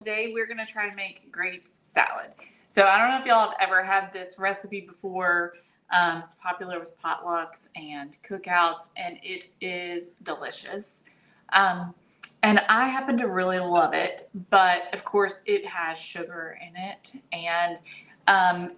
Today we're going to try and make grape salad. So I don't know if y'all have ever had this recipe before. It's popular with potlucks and cookouts, and it is delicious. Um, and I happen to really love it, but of course it has sugar in it, and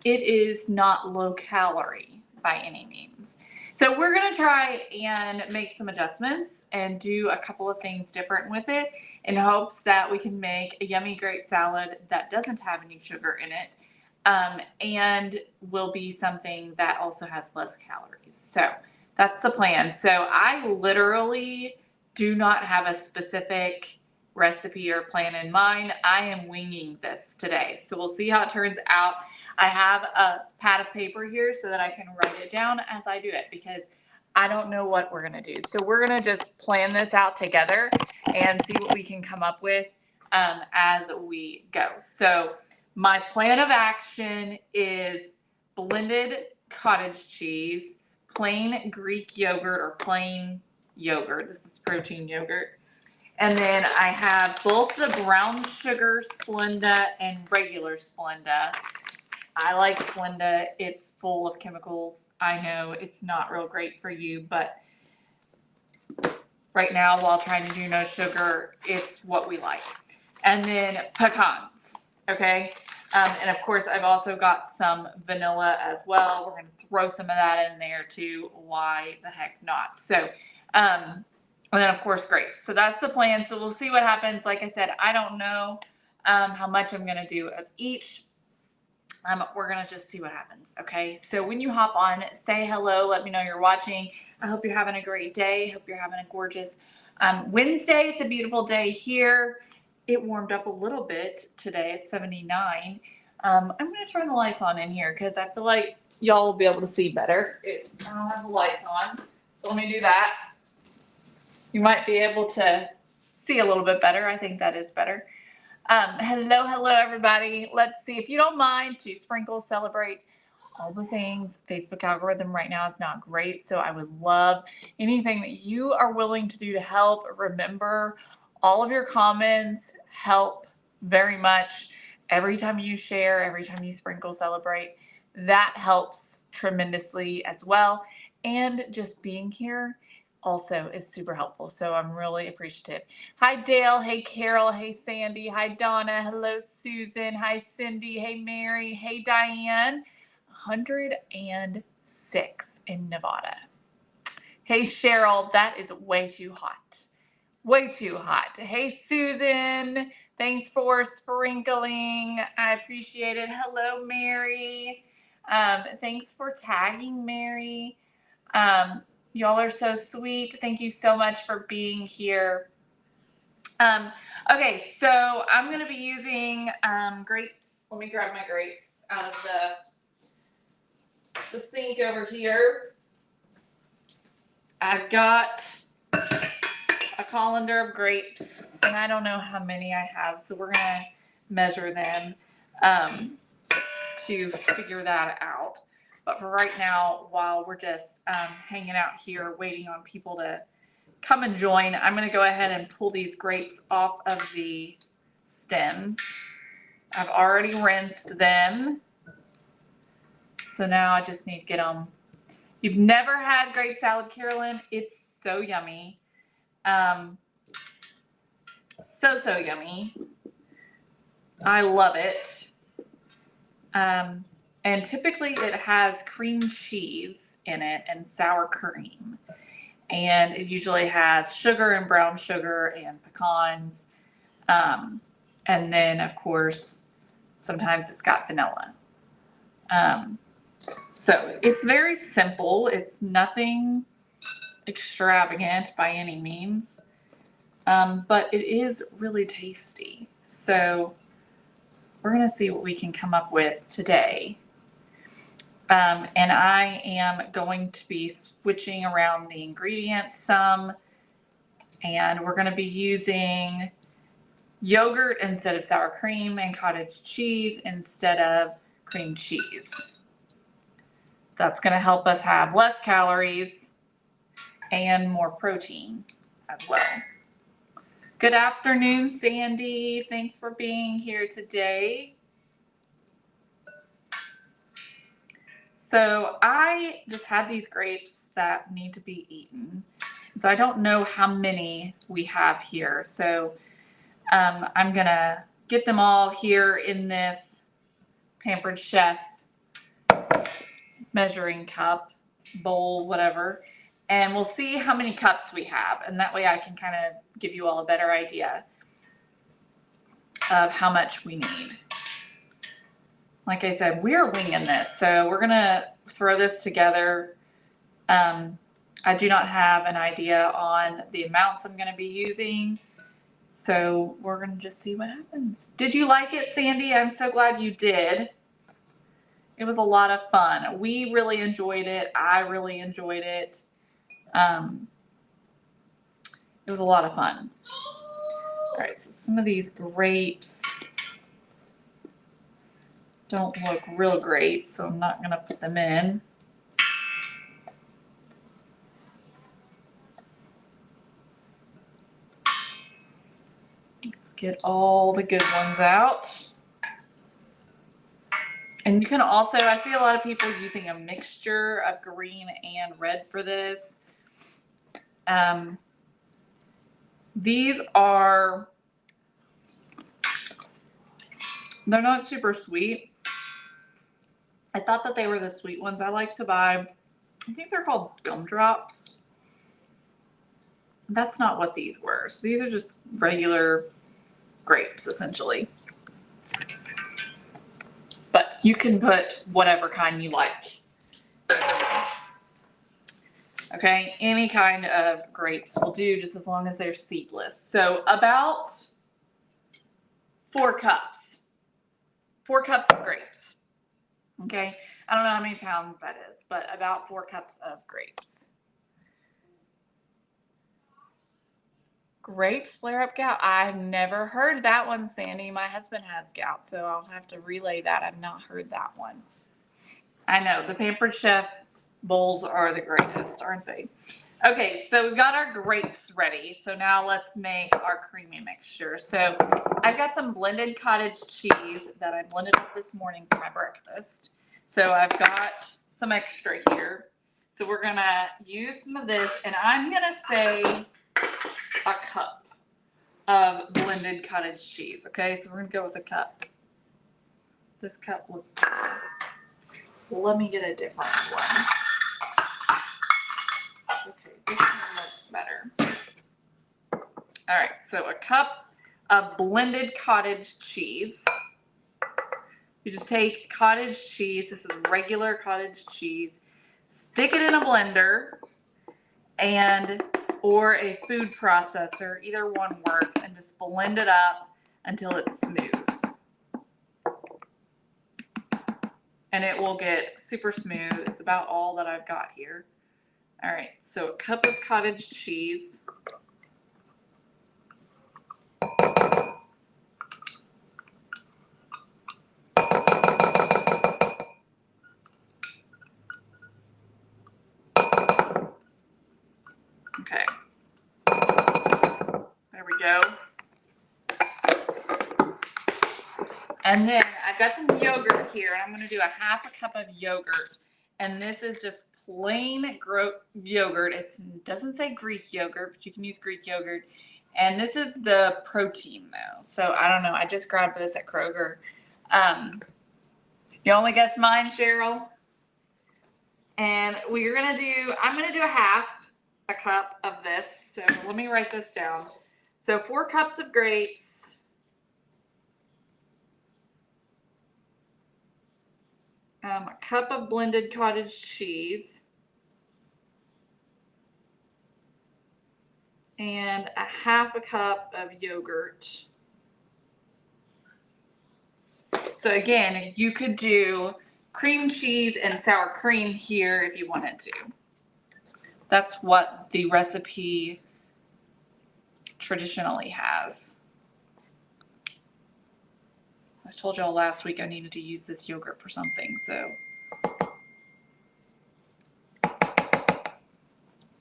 it is not low calorie by any means. So we're going to try and make some adjustments and do a couple of things different with it in hopes that we can make a yummy grape salad that doesn't have any sugar in it, and will be something that also has less calories. So that's the plan. So I literally do not have a specific recipe or plan in mind. I am winging this today. So we'll see how it turns out. I have a pad of paper here so that I can write it down as I do it, because I don't know what we're going to do. So we're going to just plan this out together and see what we can come up with as we go. So my plan of action is blended cottage cheese, plain Greek yogurt or plain yogurt. This is protein yogurt. And then I have both the brown sugar Splenda and regular Splenda. I like Splenda. It's full of chemicals. I know it's not real great for you, but right now, while trying to do no sugar, it's what we like. And then pecans, okay? And of course, I've also got some vanilla as well. We're going to throw some of that in there too. Why the heck not? So, and then of course, grapes. So that's the plan. So we'll see what happens. Like I said, I don't know how much I'm going to do of each. We're going to just see what happens. Okay. So when you hop on, say hello. Let me know you're watching. I hope you're having a great day. Hope you're having a gorgeous Wednesday. It's a beautiful day here. It warmed up a little bit today. It's 79. I'm going to turn the lights on in here because I feel like y'all will be able to see better if I don't have the lights on. So let me do that. You might be able to see a little bit better. I think that is better. Hello, everybody. Let's see, if you don't mind, to sprinkle, celebrate, all the things. Facebook algorithm right now is not great, so I would love anything that you are willing to do to help. Remember, all of your comments help very much. Every time you share, every time you sprinkle, celebrate, that helps tremendously as well. And just being here also is super helpful. So I'm really appreciative. Hi, Dale. Hey, Carol. Hey, Sandy. Hi, Donna. Hello, Susan. Hi, Cindy. Hey, Mary. Hey, Diane. 106 in Nevada. Hey, Cheryl. That is way too hot. Way too hot. Hey, Susan. Thanks for sprinkling. I appreciate it. Hello, Mary. Thanks for tagging, Mary. Y'all are so sweet. Thank you so much for being here. Okay, so I'm going to be using grapes. Let me grab my grapes out of the sink over here. I've got a colander of grapes, and I don't know how many I have, so we're going to measure them to figure that out. But for right now, while we're just hanging out here waiting on people to come and join, I'm going to go ahead and pull these grapes off of the stems. I've already rinsed them. So now I just need to get them. You've never had grape salad, Carolyn? It's so yummy. So yummy. I love it. And typically it has cream cheese in it and sour cream. And it usually has sugar and brown sugar and pecans. And then, of course, sometimes it's got vanilla. So it's very simple. It's nothing extravagant by any means. But it is really tasty. So we're going to see what we can come up with today. And I am going to be switching around the ingredients some, and we're going to be using yogurt instead of sour cream and cottage cheese instead of cream cheese. That's going to help us have less calories and more protein as well. Good afternoon, Sandy. Thanks for being here today. So I just had these grapes that need to be eaten. So I don't know how many we have here. So I'm gonna get them all here in this Pampered Chef measuring cup, bowl, whatever. And we'll see how many cups we have. And that way I can kind of give you all a better idea of how much we need. Like I said, we're winging this. So we're gonna throw this together. I do not have an idea on the amounts I'm gonna be using. So we're gonna just see what happens. Did you like it, Sandy? I'm so glad you did. It was a lot of fun. We really enjoyed it. I really enjoyed it. It was a lot of fun. All right, so some of these grapes don't look real great, so I'm not gonna put them in. Let's get all the good ones out. And you can also, I see a lot of people using a mixture of green and red for this. These are, they're not super sweet. I thought that they were the sweet ones I like to buy. I think they're called gumdrops. That's not what these were. So these are just regular grapes, essentially. But you can put whatever kind you like. Okay, any kind of grapes will do, just as long as they're seedless. So about 4 cups. 4 cups of grapes. Okay, I don't know how many pounds that is, but about 4 cups of grapes. Grapes flare up gout. I've never heard that one, Sandy. My husband has gout, so I'll have to relay that. I've not heard that one. I know, the Pampered Chef bowls are the greatest, aren't they? Okay, so we've got our grapes ready. So now let's make our creamy mixture. So I've got some blended cottage cheese that I blended up this morning for my breakfast. So I've got some extra here. So we're gonna use some of this, and I'm gonna say a cup of blended cottage cheese. Okay, so we're gonna go with a cup. This cup looks good. Let me get a different one. Okay, this one looks better. All right, so a cup of blended cottage cheese. You just take cottage cheese. This is regular cottage cheese. Stick it in a blender or a food processor. Either one works, and just blend it up until it's smooth. And it will get super smooth. It's about all that I've got here. All right, so a cup of cottage cheese. Okay, there we go. And then I've got some yogurt here, and I'm going to do a half a cup of yogurt. And this is just plain yogurt. It doesn't say Greek yogurt, but you can use Greek yogurt. And this is the protein, though. So I don't know. I just grabbed this at Kroger. You only guessed mine, Cheryl. And I'm going to do a half a cup of this. So let me write this down. So 4 cups of grapes. A cup of blended cottage cheese. And a half a cup of yogurt. So again, you could do cream cheese and sour cream here if you wanted to. That's what the recipe traditionally has. I told y'all last week I needed to use this yogurt for something, so.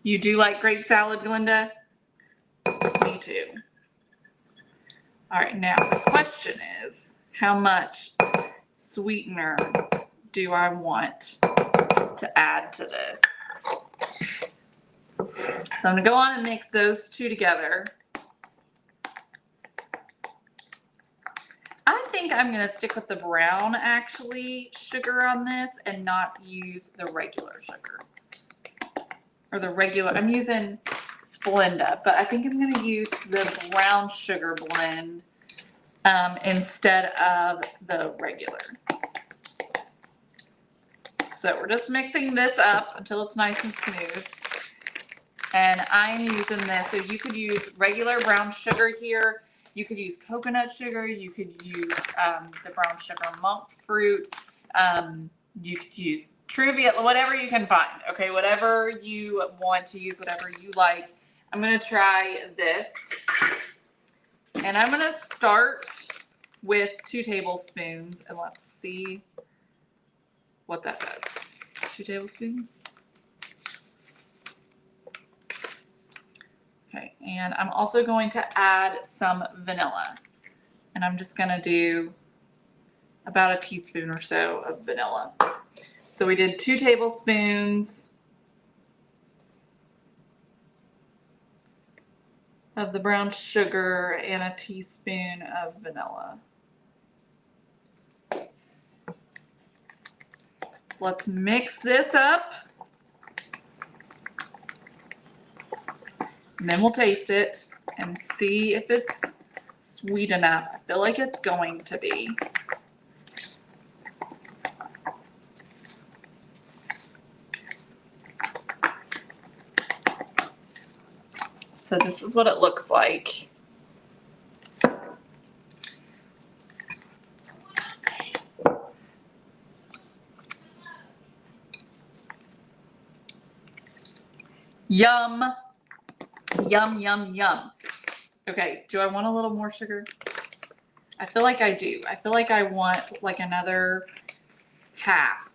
You do like grape salad, Glenda? Me too. All right, now the question is, how much sweetener do I want to add to this? So I'm gonna go on and mix those two together. I think I'm gonna stick with the brown sugar on this and not use the regular sugar. Or the regular, I'm using Splenda, but I think I'm gonna use the brown sugar blend instead of the regular. So we're just mixing this up until it's nice and smooth. And I'm using this, so you could use regular brown sugar here. You could use coconut sugar. You could use the brown sugar monk fruit. You could use Truvia, whatever you can find. Okay, whatever you want to use, whatever you like. I'm gonna try this. And I'm gonna start with 2 tablespoons and let's see what that does. 2 tablespoons. Okay, and I'm also going to add some vanilla. And I'm just gonna do about a teaspoon or so of vanilla. So we did 2 tablespoons of the brown sugar and a teaspoon of vanilla. Let's mix this up. And then we'll taste it and see if it's sweet enough. I feel like it's going to be. So this is what it looks like. Yum. Yum, yum, yum. Okay, do I want a little more sugar? I feel like I do. I feel like I want like another half.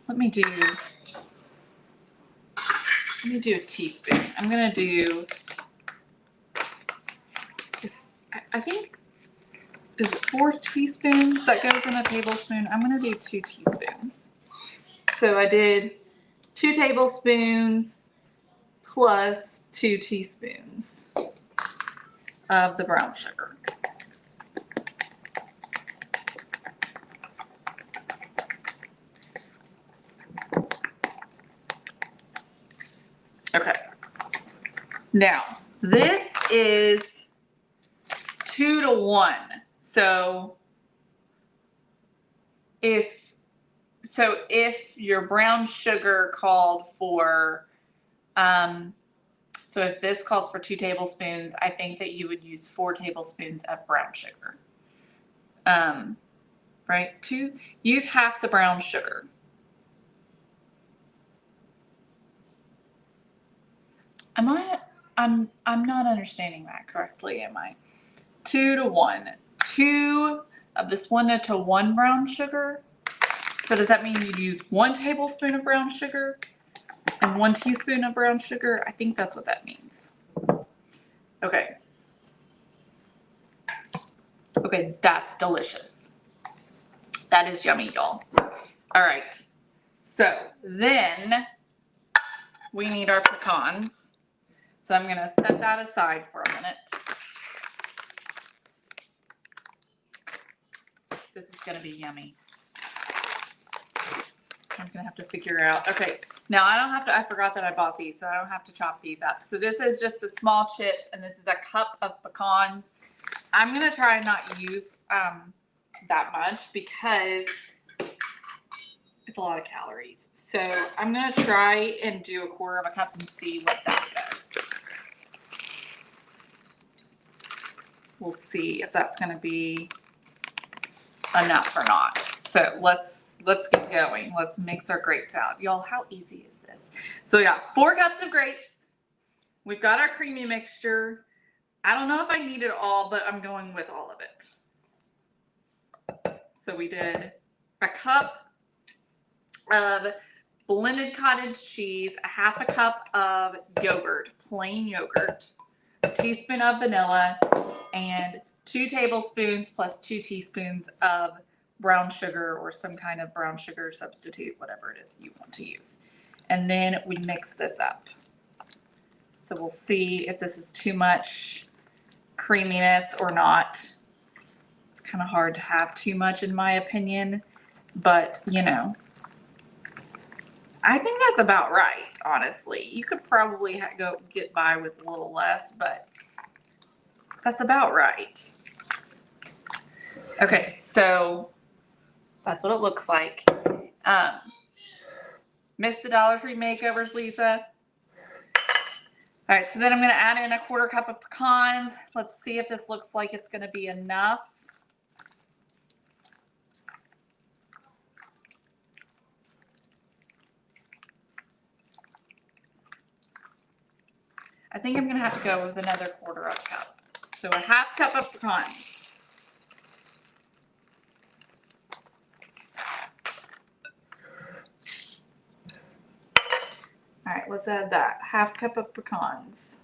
Let me do a teaspoon. I'm gonna do, I think, is it 4 teaspoons that goes in a tablespoon? I'm gonna do 2 teaspoons. So I did 2 tablespoons plus 2 teaspoons of the brown sugar. Okay. Now, this is 2 to 1. So if your brown sugar called for, so if this calls for 2 tablespoons, I think that you would use 4 tablespoons of brown sugar. Right? Use half the brown sugar. I'm not understanding that correctly, am I? 2 to 1. 2 of this 1 to 1 brown sugar. So does that mean you'd use 1 tablespoon of brown sugar and 1 teaspoon of brown sugar? I think that's what that means. Okay. Okay, that's delicious. That is yummy, y'all. All right. So then we need our pecans. So I'm gonna set that aside for a minute. This is gonna be yummy. I'm gonna have to figure out. Okay, now I forgot that I bought these, so I don't have to chop these up. So this is just the small chips, and this is a cup of pecans. I'm gonna try and not use that much because it's a lot of calories. So I'm gonna try and do 1/4 cup and see what that does. We'll see if that's gonna be enough or not. So let's get going. Let's mix our grape salad. Y'all, how easy is this? So we got 4 cups of grapes. We've got our creamy mixture. I don't know if I need it all, but I'm going with all of it. So we did a cup of blended cottage cheese, a 1/2 cup of yogurt, plain yogurt. a teaspoon of vanilla, and 2 tablespoons plus 2 teaspoons of brown sugar or some kind of brown sugar substitute, whatever it is you want to use. And then we mix this up. So we'll see if this is too much creaminess or not. It's kind of hard to have too much in my opinion, but you know, I think that's about right, honestly. You could probably go get by with a little less, but that's about right. Okay, so that's what it looks like. Miss the Dollar Tree makeovers, Lisa? All right, so then I'm gonna add in a 1/4 cup of pecans. Let's see if this looks like it's gonna be enough. I think I'm gonna have to go with another 1/4 cup. So a 1/2 cup of pecans. All right, let's add that. 1/2 cup of pecans.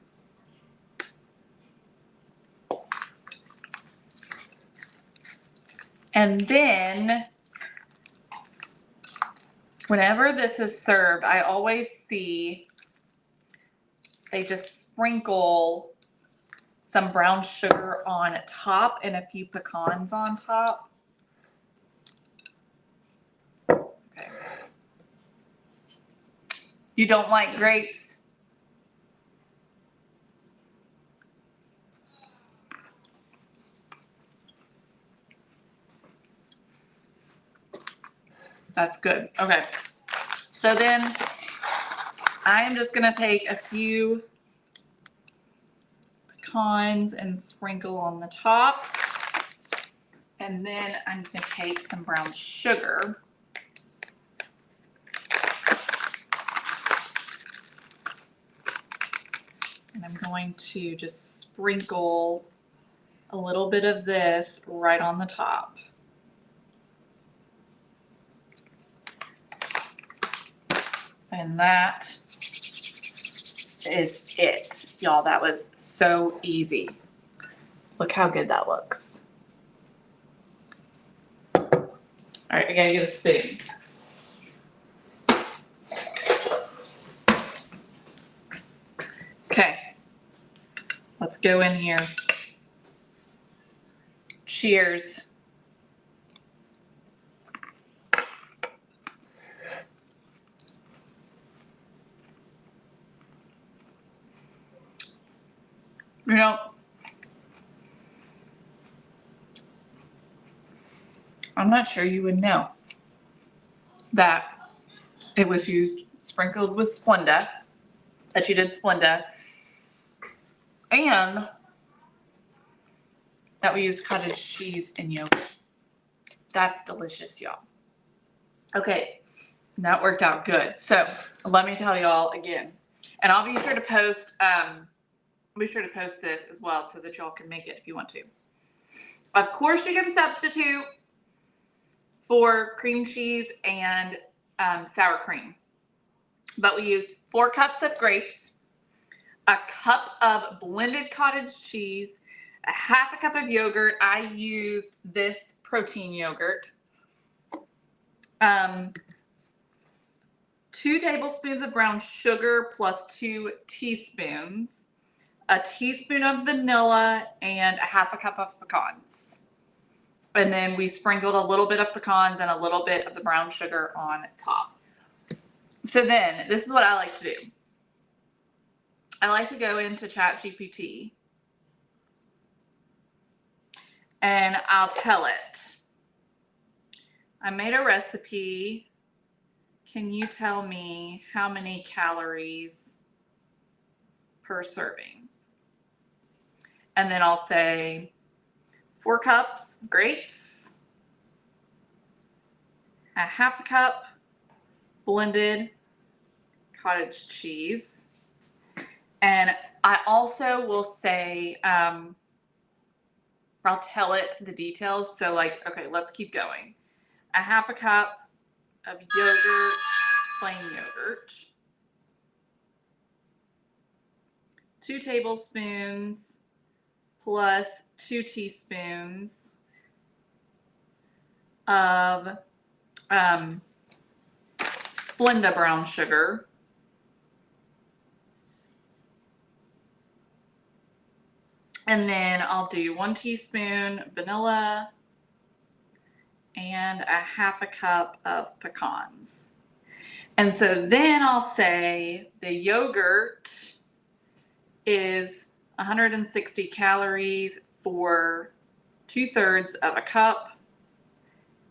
And then whenever this is served, I always see they just sprinkle some brown sugar on top and a few pecans on top. Okay. You don't like grapes? That's good. Okay. So then I am just going to take a few pecans and sprinkle on the top. And then I'm going to take some brown sugar. And I'm going to just sprinkle a little bit of this right on the top. And that is it. Y'all, that was so easy. Look how good that looks. All right, I gotta get a spoon. Okay, let's go in here. Cheers. You know, I'm not sure you would know that it was sprinkled with Splenda, that you did Splenda, and that we used cottage cheese and yogurt. That's delicious, y'all. Okay, that worked out good. So let me tell y'all again, and I'll be sure to post this as well so that y'all can make it if you want to. Of course, you can substitute for cream cheese and sour cream, but we used 4 cups of grapes, a cup of blended cottage cheese, a 1/2 cup of yogurt. I used this protein yogurt. 2 tablespoons of brown sugar plus 2 teaspoons, a teaspoon of vanilla, and a 1/2 cup of pecans. And then we sprinkled a little bit of pecans and a little bit of the brown sugar on top. So then this is what I like to do. I like to go into ChatGPT and I'll tell it, I made a recipe. Can you tell me how many calories per serving? And then I'll say 4 cups grapes, a 1/2 cup blended cottage cheese. And I also will say, I'll tell it the details. So like, okay, let's keep going. A 1/2 cup of yogurt, plain yogurt, 2 tablespoons plus 2 teaspoons of Splenda brown sugar. And then I'll do 1 teaspoon vanilla and a 1/2 cup of pecans. And so then I'll say the yogurt is 160 calories for 2/3 of a cup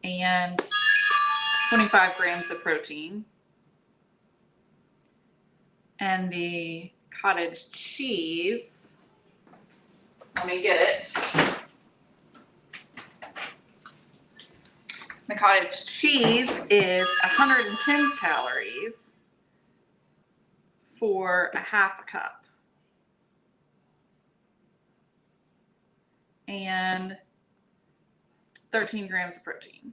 and 25 grams of protein. And the cottage cheese, let me get it. The cottage cheese is 110 calories for a 1/2 cup. And 13 grams of protein.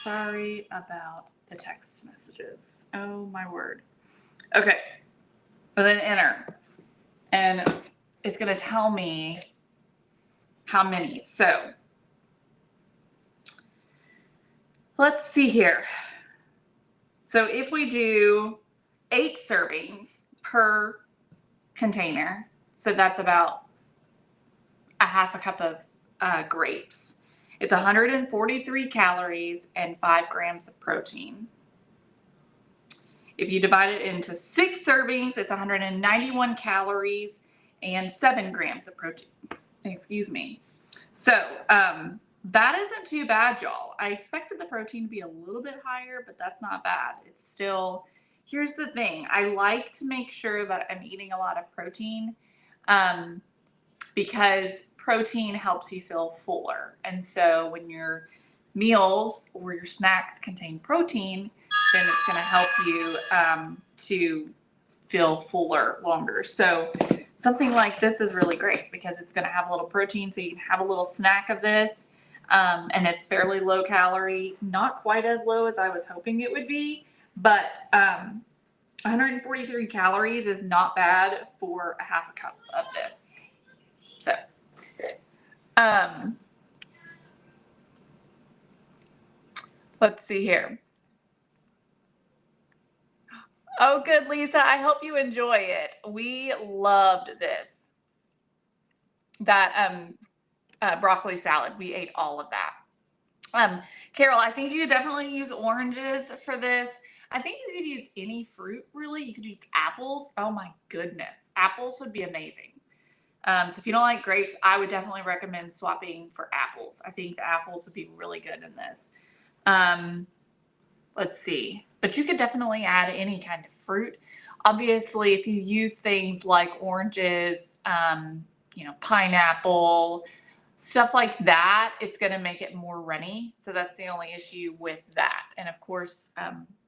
Sorry about the text messages. Oh my word. Okay. But then enter. And it's going to tell me how many. So let's see here. So if we do 8 servings per container, so that's about a 1/2 cup of grapes. It's 143 calories and 5 grams of protein. If you divide it into 6 servings, it's 191 calories and 7 grams of protein. Excuse me. So that isn't too bad, y'all. I expected the protein to be a little bit higher, but that's not bad. It's still, here's the thing. I like to make sure that I'm eating a lot of protein because protein helps you feel fuller. And so when your meals or your snacks contain protein, then it's going to help you to feel fuller longer. So something like this is really great because it's going to have a little protein, so you can have a little snack of this. And it's fairly low calorie, not quite as low as I was hoping it would be, but 143 calories is not bad for a 1/2 cup of this. So let's see here. Oh, good, Lisa. I hope you enjoy it. We loved this. That broccoli salad. We ate all of that. Carol, I think you could definitely use oranges for this. I think you could use any fruit, really. You could use apples. Oh, my goodness. Apples would be amazing. So if you don't like grapes, I would definitely recommend swapping for apples. I think the apples would be really good in this. Let's see. But you could definitely add any kind of fruit. Obviously, if you use things like oranges, pineapple, stuff like that, it's going to make it more runny. So that's the only issue with that. And of course,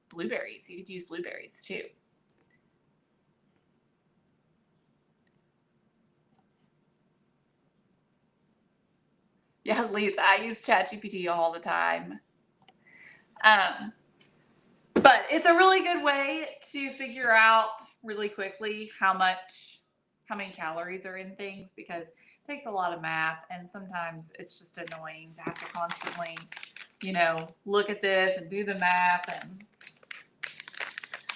blueberries. You could use blueberries too. Yeah, Lisa, I use ChatGPT all the time. But it's a really good way to figure out really quickly how many calories are in things, because it takes a lot of math, and sometimes it's just annoying to have to constantly, look at this and do the math, and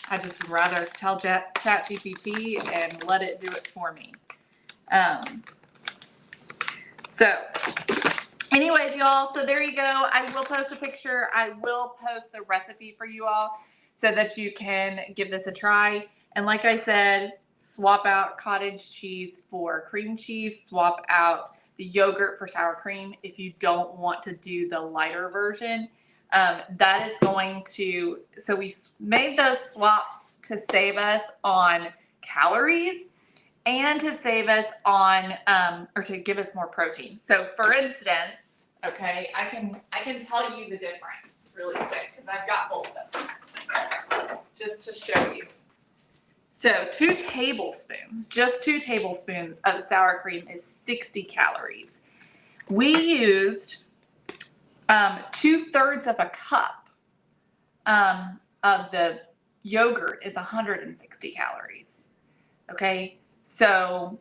I just would rather tell ChatGPT and let it do it for me. So anyways, y'all, so there you go. I will post a picture. I will post the recipe for you all so that you can give this a try. And like I said, swap out cottage cheese for cream cheese. Swap out the yogurt for sour cream if you don't want to do the lighter version. That is going to, so we made those swaps to save us on calories and to save us on, or to give us more protein. So for instance, okay, I can tell you the difference really quick because I've got both of them just to show you. So 2 tablespoons, just 2 tablespoons of sour cream is 60 calories. We used 2/3 of a cup of the yogurt is 160 calories. Okay, so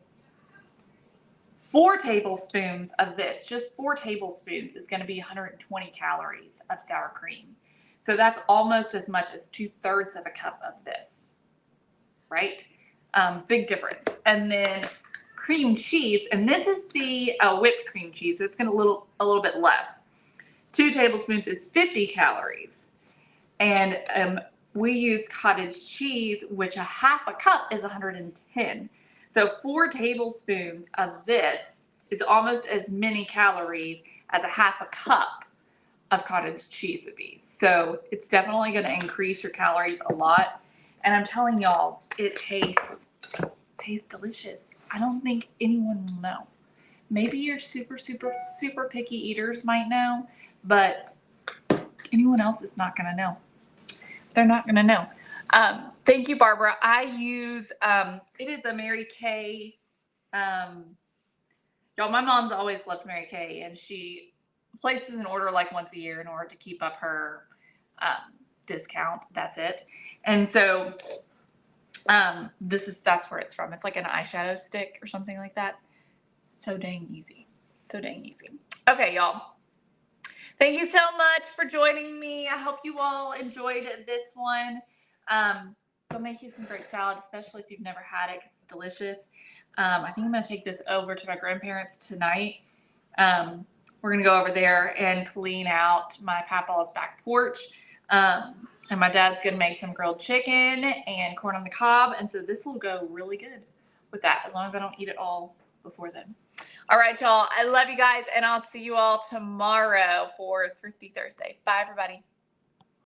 4 tablespoons of this, just 4 tablespoons, is going to be 120 calories of sour cream. So that's almost as much as 2/3 of a cup of this, right? Big difference. And then cream cheese, and this is the whipped cream cheese, so it's going to a little bit less. 2 tablespoons is 50 calories. And we use cottage cheese, which a half a cup is 110. So 4 tablespoons of this is almost as many calories as a half a cup of cottage cheese would be. So it's definitely going to increase your calories a lot. And I'm telling y'all, it tastes delicious. I don't think anyone will know. Maybe your super picky eaters might know, but anyone else is not going to know. They're not going to know. Thank you, Barbara. I use, it is a Mary Kay. Y'all, my mom's always loved Mary Kay, and she places an order like once a year in order to keep up her discount. That's it. And so that's where it's from. It's like an eyeshadow stick or something like that. So dang easy. So dang easy. Okay, y'all. Thank you so much for joining me. I hope you all enjoyed this one. Go make you some grape salad, especially if you've never had it, because it's delicious. I think I'm going to take this over to my grandparents tonight. We're going to go over there and clean out my papa's back porch. And my dad's going to make some grilled chicken and corn on the cob. And so this will go really good with that, as long as I don't eat it all before then. All right, y'all. I love you guys, and I'll see you all tomorrow for Thrifty Thursday. Bye, everybody.